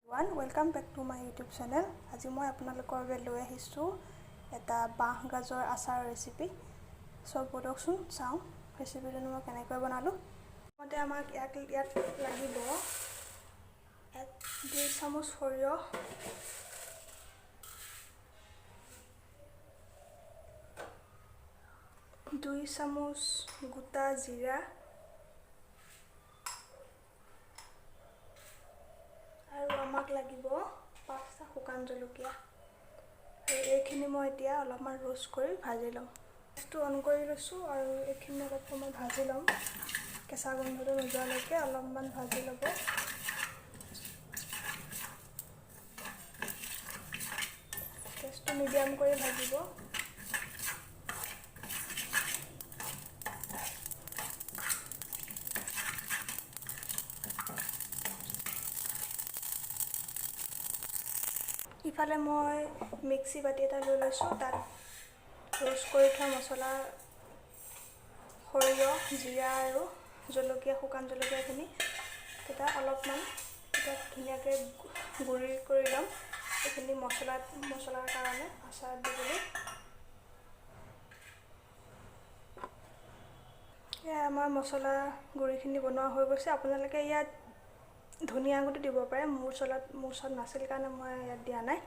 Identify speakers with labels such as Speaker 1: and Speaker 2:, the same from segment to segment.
Speaker 1: Welcome back to my YouTube channel. আজি মই আপোনালোকৰ বাবে লৈ আহিছোঁ এটা বাঁহ গাজৰ আচাৰ ৰেচিপি। সব প্ৰডাকচন চাওঁ ৰেচিপিটো মই কেনেকৈ বনালো। মতে আমাক ইয়াত লাগিব 2 চামুচ সৰিয়হ, 2 চামুচ গোটা জিৰা, আৰু আমাক লাগিব 5টা শুকান জলকীয়া। এইখিনি মই এতিয়া অলপমান ৰোষ্ট কৰি ভাজি লম। গেছটো অন কৰি লৈছোঁ আৰু এইখিনি অলপ সময় ভাজি লম। কেঁচা গন্ধটো নোযোৱালৈকে অলপমান ভাজি ল'ব। গেছটো মিডিয়াম কৰি ভাজিব। ইফালে মই মিক্সি বাটি এটা লৈ লৈছোঁ। তাত ৰোষ্ট কৰি থোৱা মছলা, সৰিয়হ, জিৰা আৰু জলকীয়া, শুকান জলকীয়াখিনি এটা অলপমান ধুনীয়াকৈ গুড়ি কৰি ল'ম। এইখিনি মছলাৰ কাৰণে আচাৰত দিবলৈ। এয়া আমাৰ মছলা গুড়িখিনি বনোৱা হৈ গৈছে। আপোনালোকে ইয়াত ধনিয়া গুটি দিব পাৰে। মোৰ ওচৰত নাছিল কাৰণে মই ইয়াত দিয়া নাই।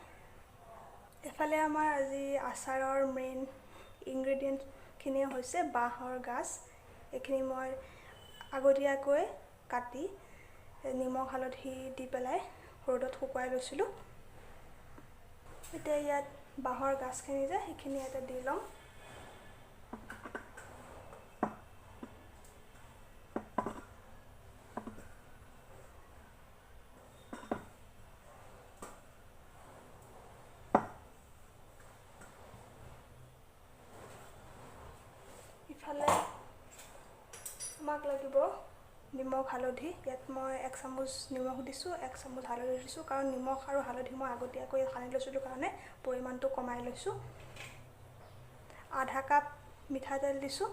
Speaker 1: এফালে আমাৰ আজি আচাৰৰ মেইন ইনগ্ৰেডিয়েণ্টখিনি হৈছে বাঁহৰ গাজ। এইখিনি মই আগতীয়াকৈ কাটি নিমখ হালধি দি পেলাই ৰ'দত শুকুৱাই লৈছিলোঁ। এতিয়া ইয়াত বাঁহৰ গাজখিনি যে সেইখিনি ইয়াতে দি ল'ম। ইফালে আমাক লাগিব নিমখ হালধি। ইয়াত মই 1 চামুচ নিমখ দিছোঁ, 1 চামুচ হালধি দিছোঁ, কাৰণ নিমখ আৰু হালধি মই আগতীয়াকৈ সানি লৈছিলোঁ কাৰণে পৰিমাণটো কমাই লৈছোঁ। আধা কাপ মিঠাতেল দিছোঁ।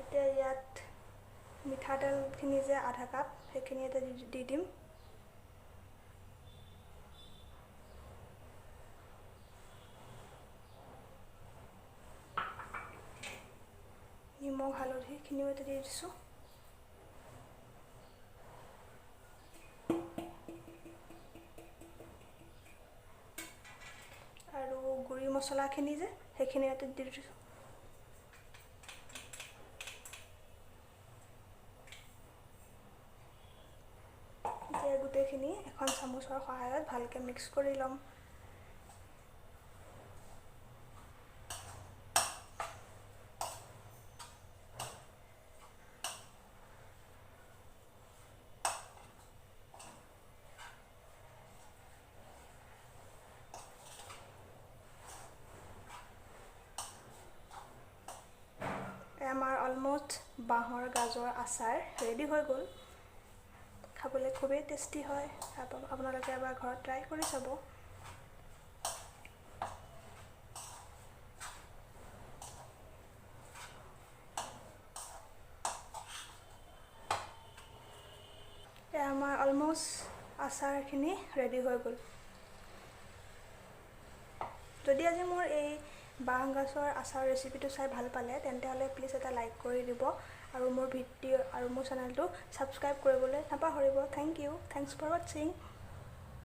Speaker 1: এতিয়া ইয়াত মিঠাতেলখিনি যে আধা কাপ সেইখিনি ইয়াতে দি দিম। নিমখ হালধিখিনিও ইয়াতে দি দিছোঁ। আৰু গুড়ি মছলাখিনি যে সেইখিনি ইয়াতে দি দিছোঁ। এতিয়া গোটেইখিনি এখন চামুচৰ সহায়ত ভালকৈ মিক্স কৰি ল'ম। আমাৰ অলমষ্ট বাঁহৰ গাজৰ আচাৰ ৰেডি হৈ গ'ল। খাবলৈ খুবেই টেষ্টি হয়। আপোনালোকে এবাৰ ঘৰত ট্ৰাই কৰি চাব। আমাৰ অলমষ্ট আচাৰখিনি ৰেডি হৈ গ'ল। যদি আজি মোৰ এই বাঁহ গাজৰ আচাৰ ৰেচিপিটো চাই ভাল পালে তেন্তে হ'লে প্লিজ এটা লাইক কৰি দিব আৰু মোৰ ভিডিঅ' আৰু মোৰ চেনেলটো ছাবস্ক্ৰাইব কৰিবলৈ নাপাহৰিব। Thank you. Thanks for ৱাটছিং।